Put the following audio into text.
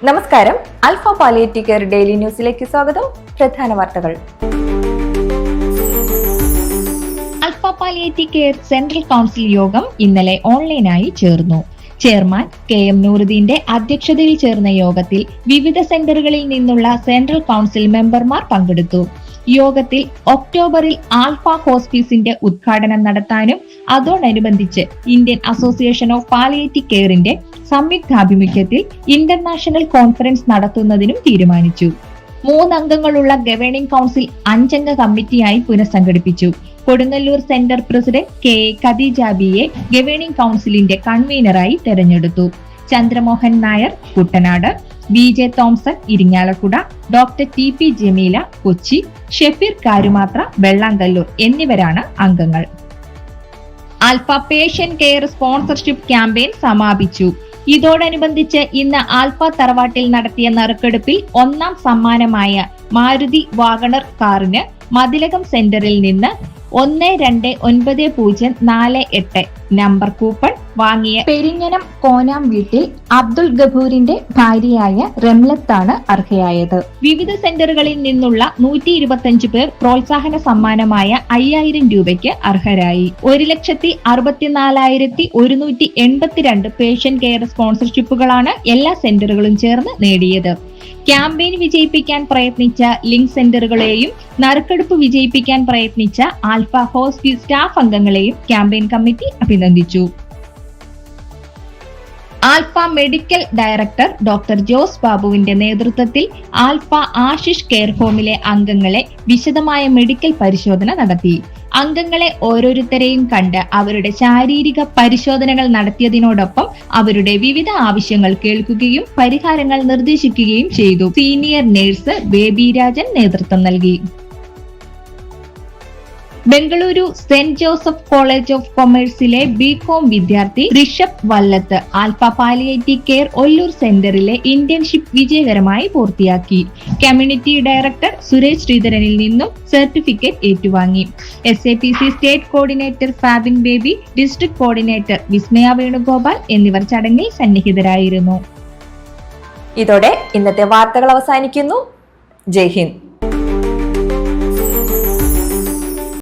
നമസ്കാരം. Alpha palliative care daily ന്യൂസിലേക്ക് സ്വാഗതം. പ്രധാന വാർത്തകൾ. Alpha palliative care central council യോഗം ഇന്നലെ ഓൺലൈനായി ചേർന്നു. ചെയർമാൻ KM നൂറുദ്ദീന്റെ അധ്യക്ഷതയിൽ ചേർന്ന യോഗത്തിൽ വിവിധ സെന്ററുകളിൽ നിന്നുള്ള സെൻട്രൽ കൗൺസിൽ മെമ്പർമാർ പങ്കെടുത്തു. യോഗത്തിൽ ഒക്ടോബറിൽ ആൽഫ ഹോസ്പിസിന്റെ ഉദ്ഘാടനം നടത്താനും അതോടനുബന്ധിച്ച് ഇന്ത്യൻ അസോസിയേഷൻ ഓഫ് പാലിയേറ്റീവ് കെയറിന്റെ സംയുക്താഭിമുഖ്യത്തിൽ ഇന്റർനാഷണൽ കോൺഫറൻസ് നടത്തുന്നതിനും തീരുമാനിച്ചു. 3 അംഗങ്ങളുള്ള ഗവേണിംഗ് കൗൺസിൽ 5 അംഗ കമ്മിറ്റിയായി പുനഃസംഘടിപ്പിച്ചു. കൊടുങ്ങല്ലൂർ സെന്റർ പ്രസിഡന്റ് KA ഖദീജാബിയെ ഗവേണിംഗ് കൗൺസിലിന്റെ കൺവീനറായി തെരഞ്ഞെടുത്തു. Chandramohan Nair Kuttanad, VJ Thomson Irinjalakuda, doctor TP Jameela Kochi, Shefeer Karumathra Vellangallur എന്നിവരാണ് അംഗങ്ങൾ. Alpha patient care sponsorship campaign സമാപിച്ചു. ഇതോടനുബന്ധിച്ച് ഇന്ന് ആൽഫ തറവാട്ടിൽ നടത്തിയ നറുക്കെടുപ്പിൽ 1ാം സമ്മാനമായ മാരുതി വാഗണർ കാറിന് മതിലകം സെന്ററിൽ നിന്ന് 129048 നമ്പർ കൂപ്പൺ വാങ്ങിയ പെരിഞ്ഞനം കോനാം വീട്ടിൽ അബ്ദുൾ ഗഫൂരിന്റെ ഭാര്യയായ റംലത്താണ് അർഹയായത്. വിവിധ സെന്ററുകളിൽ നിന്നുള്ള 125 പേർ പ്രോത്സാഹന സമ്മാനമായ 5000 രൂപയ്ക്ക് അർഹരായി. 1,64,182 പേഷ്യന്റ് കെയർ സ്പോൺസർഷിപ്പുകളാണ് എല്ലാ സെന്ററുകളും ചേർന്ന് നേടിയത്. ക്യാമ്പയിൻ വിജയിപ്പിക്കാൻ പ്രയത്നിച്ച ലിങ്ക് സെന്ററുകളെയും നറുക്കെടുപ്പ് വിജയിപ്പിക്കാൻ പ്രയത്നിച്ച ആൽഫ ഹോസ്പിസ് സ്റ്റാഫ് അംഗങ്ങളെയും ക്യാമ്പയിൻ കമ്മിറ്റി അഭിനന്ദിച്ചു. Alpha medical director doctor Jose ബാബുവിന്റെ നേതൃത്വത്തിൽ ആൽഫ ആശിഷ് കെയർ ഹോമിലെ അംഗങ്ങളെ വിശദമായ മെഡിക്കൽ പരിശോധന നടത്തി. അംഗങ്ങളെ ഓരോരുത്തരെയും കണ്ട് അവരുടെ ശാരീരിക പരിശോധനകൾ നടത്തിയതിനോടൊപ്പം അവരുടെ വിവിധ ആവശ്യങ്ങൾ കേൾക്കുകയും പരിഹാരങ്ങൾ നിർദ്ദേശിക്കുകയും ചെയ്തു. സീനിയർ നഴ്സ് ബേബി രാജൻ നേതൃത്വം നൽകി. Bengaluru saint Joseph college of കൊമേഴ്സിലെ BCom വിദ്യാർത്ഥി Rishabh Vallath Alpha palliative care Ollur സെന്ററിലെ ഇന്റേൺഷിപ്പ് വിജയകരമായി പൂർത്തിയാക്കി. കമ്മ്യൂണിറ്റി ഡയറക്ടർ സുരേഷ് ശ്രീധരനിൽ നിന്നും സർട്ടിഫിക്കറ്റ് ഏറ്റുവാങ്ങി. SAPC state coordinator Fabin Baby, district coordinator Vismaya Venugopal എന്നിവർ ചടങ്ങിൽ സന്നിഹിതരായിരുന്നു. ഇതോടെ ഇന്നത്തെ വാർത്തകൾ അവസാനിക്കുന്നു. ജയ് ഹിന്ദ്.